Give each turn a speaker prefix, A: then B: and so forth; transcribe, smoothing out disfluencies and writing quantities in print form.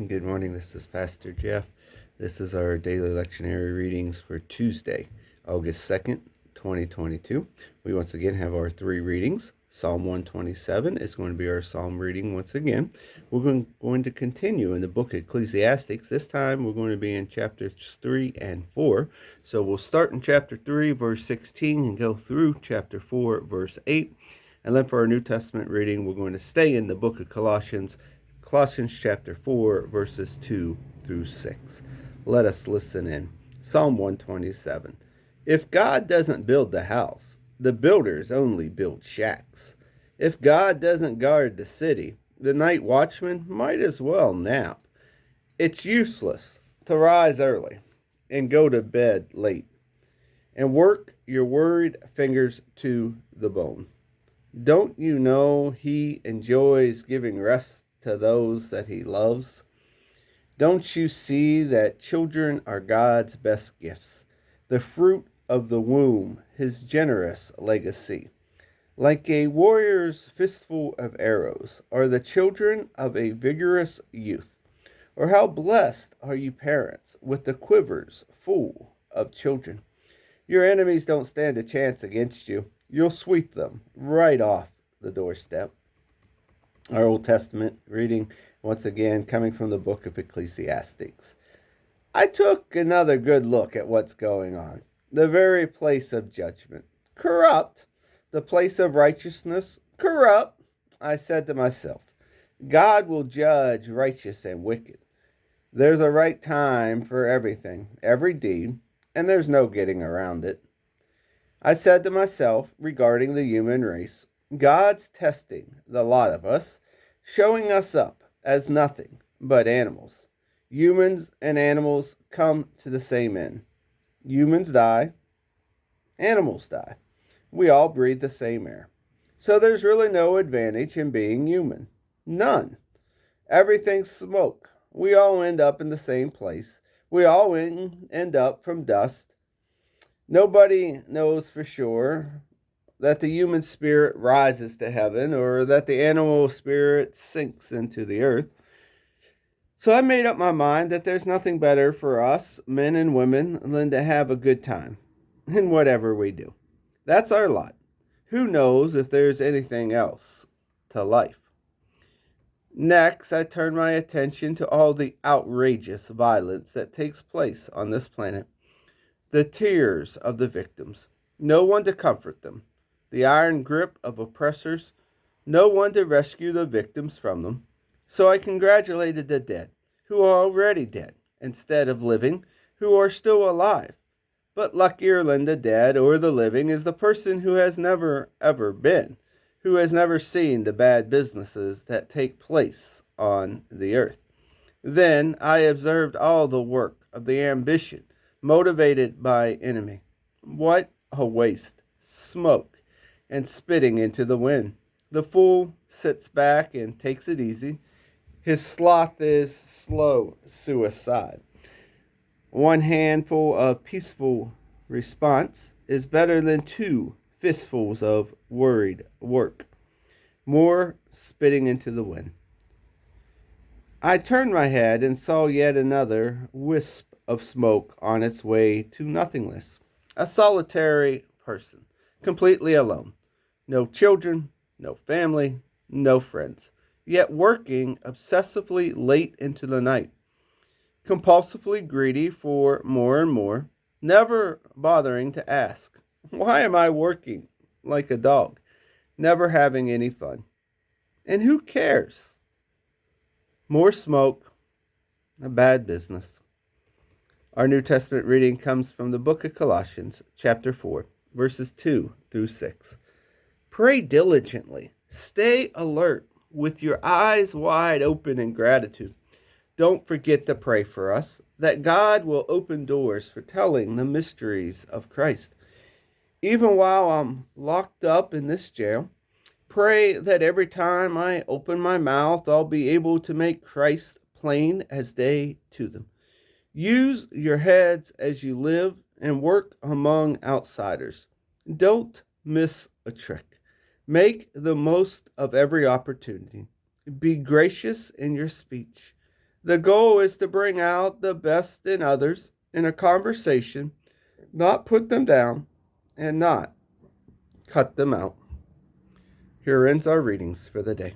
A: Good morning. This is Pastor Jeff. This is our daily lectionary readings for Tuesday, August 2nd, 2022. We once again have our three readings. Psalm 127 is going to be our psalm reading once again. We're going to continue in the book of Ecclesiastes. This time we're going to be in chapters 3 and 4. So we'll start in chapter 3, verse 16, and go through chapter 4, verse 8. And then for our New Testament reading, we're going to stay in the book of Colossians chapter 4, verses 2 through 6. Let us listen in. Psalm 127. If God doesn't build the house, the builders only build shacks. If God doesn't guard the city, the night watchman might as well nap. It's useless to rise early and go to bed late and work your worried fingers to the bone. Don't you know he enjoys giving rest to those that he loves? Don't you see that children are God's best gifts, the fruit of the womb, his generous legacy? Like a warrior's fistful of arrows are the children of a vigorous youth. Or how blessed are you parents with the quivers full of children. Your enemies don't stand a chance against you. You'll sweep them right off the doorstep. Our Old Testament reading, once again, coming from the book of Ecclesiastes. I took another good look at what's going on. The very place of judgment, corrupt. The place of righteousness, corrupt. I said to myself, God will judge righteous and wicked. There's a right time for everything, every deed, and there's no getting around it. I said to myself regarding the human race, God's testing the lot of us, showing us up as nothing but animals. Humans and animals come to the same end. Humans die, animals die. We all breathe the same air. So there's really no advantage in being human. None. Everything's smoke. We all end up in the same place. We all end up from dust. Nobody knows for sure that the human spirit rises to heaven or that the animal spirit sinks into the earth. So I made up my mind that there's nothing better for us, men and women, than to have a good time in whatever we do. That's our lot. Who knows if there's anything else to life? Next, I turn my attention to all the outrageous violence that takes place on this planet. The tears of the victims, no one to comfort them. The iron grip of oppressors, no one to rescue the victims from them. So I congratulated the dead, who are already dead, instead of living, who are still alive. But luckier than the dead or the living is the person who has never, ever been, who has never seen the bad businesses that take place on the earth. Then I observed all the work of the ambition, motivated by enemy. What a waste! Smoke and spitting into the wind. The fool sits back and takes it easy. His sloth is slow suicide. One handful of peaceful response is better than 2 fistfuls of worried work. More spitting into the wind. I turned my head and saw yet another wisp of smoke on its way to nothingness. A solitary person, completely alone. No children, no family, no friends, yet working obsessively late into the night. Compulsively greedy for more and more, never bothering to ask, why am I working like a dog, never having any fun? And who cares? More smoke, a bad business. Our New Testament reading comes from the book of Colossians, chapter 4, verses 2 through 6. Pray diligently. Stay alert with your eyes wide open in gratitude. Don't forget to pray for us, that God will open doors for telling the mysteries of Christ. Even while I'm locked up in this jail, pray that every time I open my mouth, I'll be able to make Christ plain as day to them. Use your heads as you live and work among outsiders. Don't miss a trick. Make the most of every opportunity. Be gracious in your speech. The goal is to bring out the best in others in a conversation, not put them down, and not cut them out. Here ends our readings for the day.